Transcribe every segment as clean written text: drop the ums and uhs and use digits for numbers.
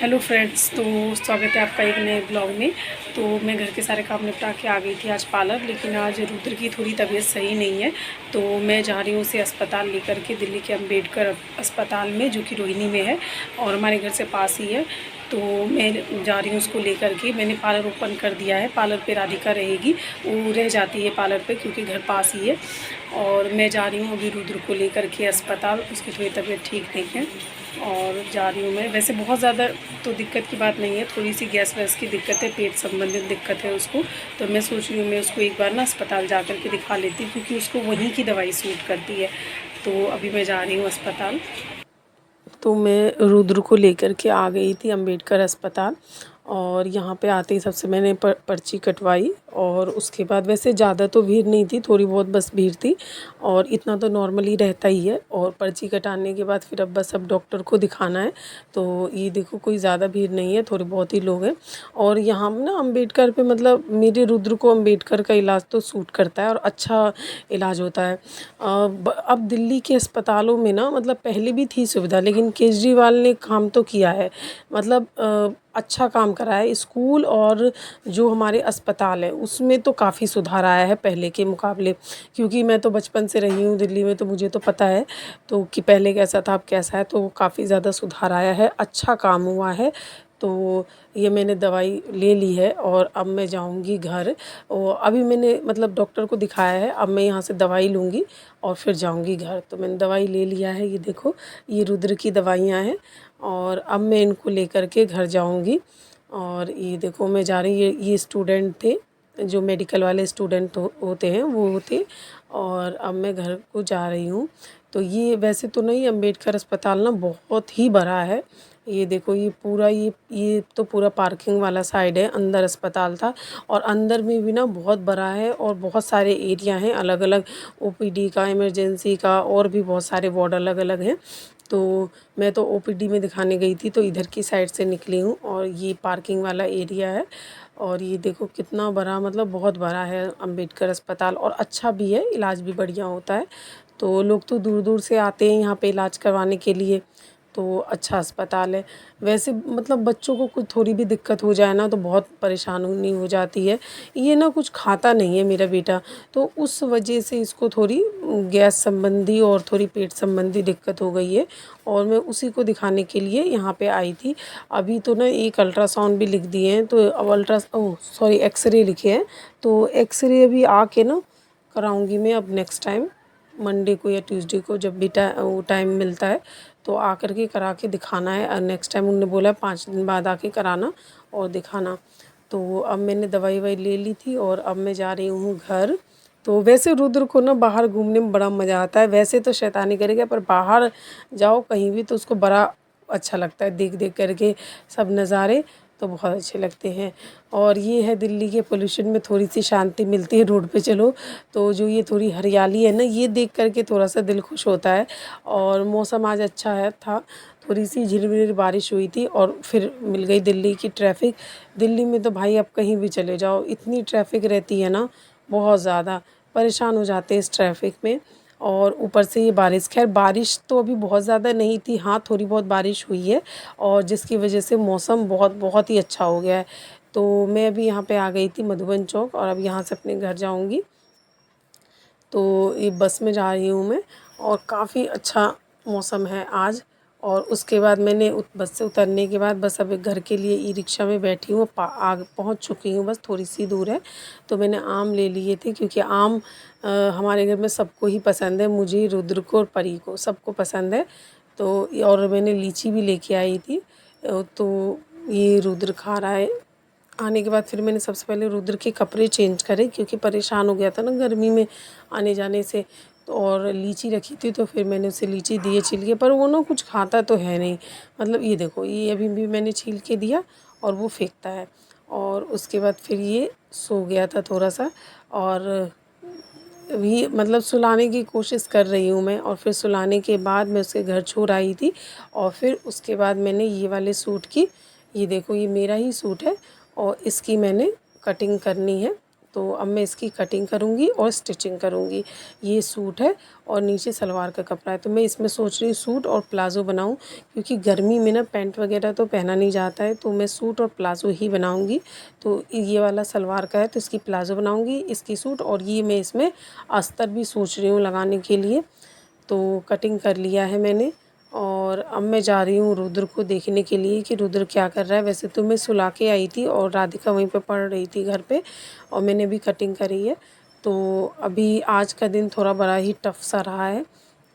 Hello friends, तो स्वागत है आपका एक नए ब्लॉग में। तो मैं घर के सारे काम निपटा के आ गई थी आज पार्लर, लेकिन आज रुद्र की थोड़ी तबीयत सही नहीं है। तो मैं जा रही हूँ उसे अस्पताल लेकर के, दिल्ली के अम्बेडकर अस्पताल में, जो कि रोहिणी में है और हमारे घर से पास ही है। तो मैं जा रही हूँ उसको लेकर के। मैंने पार्लर ओपन कर दिया है। पार्लर पे राधिका रहेगी, वो रह जाती है पार्लर पे क्योंकि घर पास ही है। और मैं जा रही हूँ अभी रुद्र को लेकर के अस्पताल। उसकी थोड़ी तबीयत ठीक नहीं है और जा रही हूँ मैं। वैसे बहुत ज़्यादा तो दिक्कत की बात नहीं है, थोड़ी सी गैस वैस की दिक्कत है, पेट संबंधित दिक्कत है उसको। तो मैं सोच रही हूँ मैं उसको एक बार ना अस्पताल जा कर के दिखा लेती हूँ, क्योंकि उसको वहीं की दवाई सूट करती है। तो अभी मैं जा रही हूँ अस्पताल। तो मैं रुद्र को लेकर के आ गई थी अम्बेडकर अस्पताल। और यहाँ पे आते ही सबसे मैंने पर्ची कटवाई। और उसके बाद वैसे ज़्यादा तो भीड़ नहीं थी, थोड़ी बहुत बस भीड़ थी, और इतना तो नॉर्मली रहता ही है। और पर्ची कटाने के बाद फिर अब डॉक्टर को दिखाना है। तो ये देखो, कोई ज़्यादा भीड़ नहीं है, थोड़े बहुत ही लोग हैं। और यहाँ ना अम्बेडकर पे, मतलब मेरे रुद्र को अम्बेडकर का इलाज तो सूट करता है और अच्छा इलाज होता है। अब दिल्ली के अस्पतालों में ना, मतलब पहले भी थी सुविधा, लेकिन केजरीवाल ने काम तो किया है। मतलब अच्छा काम करा है। स्कूल और जो हमारे अस्पताल है उसमें तो काफ़ी सुधार आया है पहले के मुकाबले, क्योंकि मैं तो बचपन से रही हूँ दिल्ली में, तो मुझे तो पता है तो कि पहले कैसा था अब कैसा है। तो काफ़ी ज़्यादा सुधार आया है, अच्छा काम हुआ है। तो ये मैंने दवाई ले ली है और अब मैं जाऊंगी घर। और अभी मैंने मतलब डॉक्टर को दिखाया है, अब मैं यहाँ से दवाई लूँगी और फिर जाऊंगी घर। तो मैंने दवाई ले लिया है, ये देखो, ये रुद्र की दवाइयाँ हैं। और अब मैं इनको लेकर के घर जाऊंगी। और ये देखो मैं जा रही, ये स्टूडेंट थे, जो मेडिकल वाले स्टूडेंट होते हैं वो थे। और अब मैं घर को जा रही हूँ। तो ये वैसे तो नहीं, अम्बेडकर अस्पताल ना बहुत ही बड़ा है। ये देखो, ये पूरा, ये तो पूरा पार्किंग वाला साइड है, अंदर अस्पताल था। और अंदर में भी ना बहुत बड़ा है और बहुत सारे एरिया हैं अलग अलग, ओपीडी का, इमरजेंसी का, और भी बहुत सारे वार्ड अलग अलग हैं। तो मैं तो ओपीडी में दिखाने गई थी, तो इधर की साइड से निकली हूँ और ये पार्किंग वाला एरिया है। और ये देखो कितना बड़ा, मतलब बहुत बड़ा है अम्बेडकर अस्पताल, और अच्छा भी है, इलाज भी बढ़िया होता है। तो लोग तो दूर दूर से आते हैं यहाँ पे इलाज करवाने के लिए। तो अच्छा अस्पताल है। वैसे मतलब बच्चों को कुछ थोड़ी भी दिक्कत हो जाए ना तो बहुत परेशानी हो जाती है। ये ना कुछ खाता नहीं है मेरा बेटा, तो उस वजह से इसको थोड़ी गैस संबंधी और थोड़ी पेट संबंधी दिक्कत हो गई है। और मैं उसी को दिखाने के लिए यहाँ पे आई थी। अभी तो ना एक अल्ट्रासाउंड भी लिख दिए हैं, तो अब एक्सरे लिखे हैं। तो एक्सरे अभी आके ना कराऊंगी मैं अब नेक्स्ट टाइम, मंडे को या ट्यूसडे को, जब भी टाइम मिलता है तो आकर के करा के दिखाना है। और नेक्स्ट टाइम उन्होंने बोला 5 दिन बाद आके कराना और दिखाना। तो अब मैंने दवाई ववाई ले ली थी और अब मैं जा रही हूँ घर। तो वैसे रुद्र को ना बाहर घूमने में बड़ा मज़ा आता है, वैसे तो शैतानी करेगा, पर बाहर जाओ कहीं भी तो उसको बड़ा अच्छा लगता है, देख देख करके सब नज़ारे तो बहुत अच्छे लगते हैं। और ये है दिल्ली के पोल्यूशन में थोड़ी सी शांति मिलती है रोड पे चलो तो। जो ये थोड़ी हरियाली है ना, ये देख करके थोड़ा सा दिल खुश होता है। और मौसम आज अच्छा है था, थोड़ी सी झिरमिर बारिश हुई थी और फिर मिल गई दिल्ली की ट्रैफिक। दिल्ली में तो भाई आप कहीं भी चले जाओ इतनी ट्रैफिक रहती है ना, बहुत ज़्यादा परेशान हो जाते हैं इस ट्रैफिक में। और ऊपर से ये बारिश, खैर बारिश तो अभी बहुत ज़्यादा नहीं थी, हाँ थोड़ी बहुत बारिश हुई है, और जिसकी वजह से मौसम बहुत बहुत ही अच्छा हो गया है। तो मैं अभी यहाँ पे आ गई थी मधुबन चौक, और अब यहाँ से अपने घर जाऊँगी। तो ये बस में जा रही हूँ मैं, और काफ़ी अच्छा मौसम है आज। और उसके बाद मैंने बस से उतरने के बाद बस अब घर के लिए ई रिक्शा में बैठी हूँ, आग पहुँच चुकी हूँ, बस थोड़ी सी दूर है। तो मैंने आम ले लिए थे, क्योंकि आम हमारे घर में सबको ही पसंद है, मुझे, रुद्र को और परी को, सबको पसंद है। तो और मैंने लीची भी लेके आई थी। तो ये रुद्र खा रहा है। आने के बाद फिर मैंने सबसे पहले रुद्र के कपड़े चेंज करे, क्योंकि परेशान हो गया था ना गर्मी में आने जाने से। तो और लीची रखी थी तो फिर मैंने उसे लीची दिए छील के, पर वो ना कुछ खाता तो है नहीं। मतलब ये देखो, ये अभी भी मैंने छील के दिया और वो फेंकता है। और उसके बाद फिर ये सो गया था थोड़ा सा, और भी मतलब सुलाने की कोशिश कर रही हूँ मैं। और फिर सुलाने के बाद मैं उसके घर छोड़ आई थी। और फिर उसके बाद मैंने ये वाले सूट की, ये देखो ये मेरा ही सूट है, और इसकी मैंने कटिंग करनी है। तो अब मैं इसकी कटिंग करूँगी और स्टिचिंग करूँगी। ये सूट है और नीचे सलवार का कपड़ा है, तो मैं इसमें सोच रही हूँ सूट और प्लाज़ो बनाऊँ, क्योंकि गर्मी में ना पैंट वगैरह तो पहना नहीं जाता है, तो मैं सूट और प्लाज़ो ही बनाऊँगी। तो ये वाला सलवार का है तो इसकी प्लाज़ो बनाऊँगी, इसकी सूट, और ये मैं इसमें अस्तर भी सोच रही हूँ लगाने के लिए। तो कटिंग कर लिया है मैंने और अब मैं जा रही हूँ रुद्र को देखने के लिए कि रुद्र क्या कर रहा है। वैसे तो मैं सुला के आई थी और राधिका वहीं पे पढ़ रही थी घर पे, और मैंने भी कटिंग करी है। तो अभी आज का दिन थोड़ा बड़ा ही टफ सा रहा है,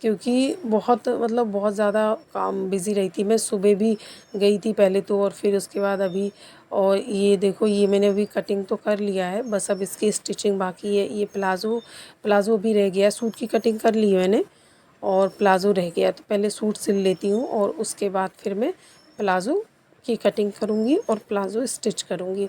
क्योंकि बहुत ज़्यादा काम बिज़ी रही थी। मैं सुबह भी गई थी पहले तो, और फिर उसके बाद अभी, और ये देखो ये मैंने अभी कटिंग तो कर लिया है, बस अब इसकी स्टिचिंग बाकी है। ये प्लाज़ो भी रह गया, सूट की कटिंग कर ली है मैंने और प्लाज़ो रह गया, तो पहले सूट सिल लेती हूँ और उसके बाद फिर मैं प्लाज़ो की कटिंग करूँगी और प्लाज़ो स्टिच करूँगी।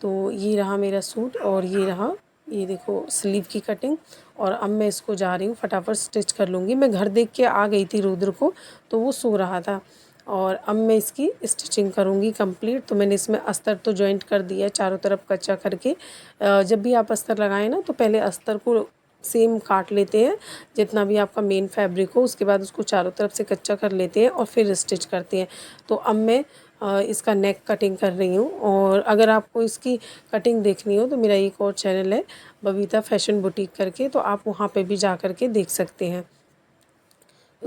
तो ये रहा मेरा सूट और ये रहा, ये देखो स्लीव की कटिंग, और अब मैं इसको जा रही हूँ फटाफट स्टिच कर लूँगी। मैं घर देख के आ गई थी रुद्र को, तो वो सो रहा था, और अब मैं इसकी स्टिचिंग करूँगी कंप्लीट। तो मैंने इसमें अस्तर तो जॉइंट कर दिया है चारों तरफ कच्चा करके। जब भी आप अस्तर लगाएं ना, तो पहले अस्तर को सेम काट लेते हैं जितना भी आपका मेन फैब्रिक हो, उसके बाद उसको चारों तरफ से कच्चा कर लेते हैं और फिर स्टिच करते हैं। तो अब मैं इसका नेक कटिंग कर रही हूँ, और अगर आपको इसकी कटिंग देखनी हो तो मेरा एक और चैनल है बबीता फैशन बुटीक करके, तो आप वहाँ पे भी जा कर के देख सकते हैं।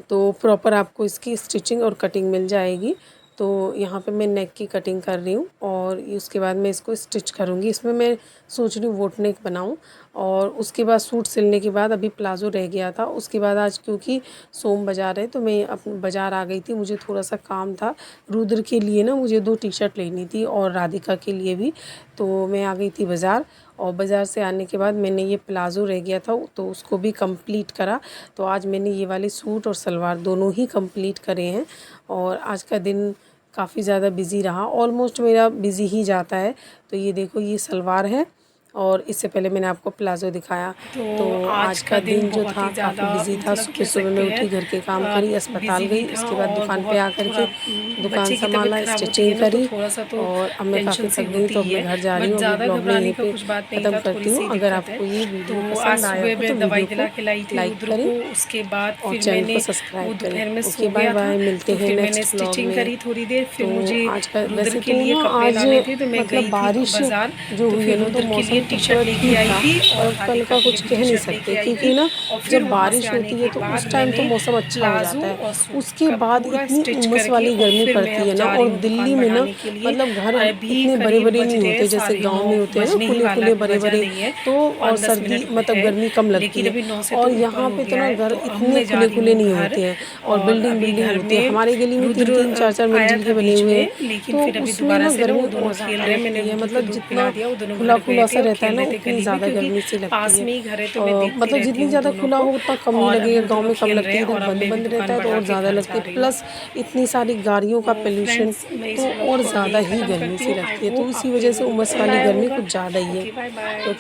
तो प्रॉपर आपको इसकी स्टिचिंग और कटिंग मिल जाएगी। तो यहाँ पे मैं नेक की कटिंग कर रही हूँ और उसके बाद मैं इसको स्टिच करूँगी। इसमें मैं सोच रही हूँ वोट नेक बनाऊँ, और उसके बाद सूट सिलने के बाद अभी प्लाज़ो रह गया था। उसके बाद आज क्योंकि सोम बाज़ार है, तो मैं अपने बाज़ार आ गई थी, मुझे थोड़ा सा काम था। रुद्र के लिए ना मुझे 2 टी-शर्ट लेनी थी और राधिका के लिए भी, तो मैं आ गई थी बाज़ार। और बाज़ार से आने के बाद मैंने ये प्लाज़ो रह गया था तो उसको भी कंप्लीट करा। तो आज मैंने ये वाले सूट और सलवार दोनों ही कंप्लीट करे हैं, और आज का दिन काफ़ी ज़्यादा बिज़ी रहा, ऑलमोस्ट मेरा बिज़ी ही जाता है। तो ये देखो ये सलवार है, और इससे पहले मैंने आपको प्लाज़ो दिखाया। तो आज का दिन जो था काफ़ी बिज़ी था। सुबह सुबह मैं उठी, घर के काम करी, अस्पताल गई, उसके बाद दुकान पे आकर के दुकान संभाला, स्टिचिंग करी, और अब मैं काफ़ी थक गई, तो अब मैं घर जा रही हूँ। अभी ब्लॉग में यहीं पे ख़त्म करती हूँ। अगर आपको ये वीडियो पसंद आया हो तो वीडियो को लाइक करें, उसके बाद और चैनल को सब्सक्राइब करें। ओके, बाय बाय, मिलते हैं नेक्स्ट ब्लॉग में। थोड़ी देर फिर तो मुझे आज का वैसे के लिए तो कपड़े लाने थे, तो मैं गई थी बारिश बाजार, जो तो हुई फिर है ना, तो रुद्र के मौसम लिए तो टी-शर्ट थोड़ा लेके ठीक आई था, थी और कल का कुछ कह नहीं सकते, क्योंकि ना जब बारिश होती है तो उस टाइम तो मौसम अच्छा हो जाता है, उसके बाद इतनी उमस वाली गर्मी पड़ती है ना। और दिल्ली में ना घर इतने बड़े बड़े नहीं होते जैसे गांव में होते हैं ना, खुले खुले बड़े बड़े, तो और सर्दी गर्मी कम लगती है। और यहाँ पे तो ना घर इतने खुले खुले नहीं होते हैं, और बिल्डिंग होती है। हमारे गली में 3-3 4-4 मंजिल के बने हुए हैं, तो उसमें ना गर्मी और ज़्यादा लगती है। जितना खुला खुला सा रहता है ना, उतनी ज़्यादा गर्मी सी लगती है। और जितनी ज़्यादा खुला हो उतना कम ही लगेगा, गांव में कम लगती है, इधर बंद बंद रहता है तो और ज़्यादा लगती है। प्लस इतनी सारी गाड़ियों का पोल्यूशन, तो और ज़्यादा ही गर्मी सी लगती है। तो इसी वजह से उमस वाली गर्मी कुछ ज़्यादा ही है। तो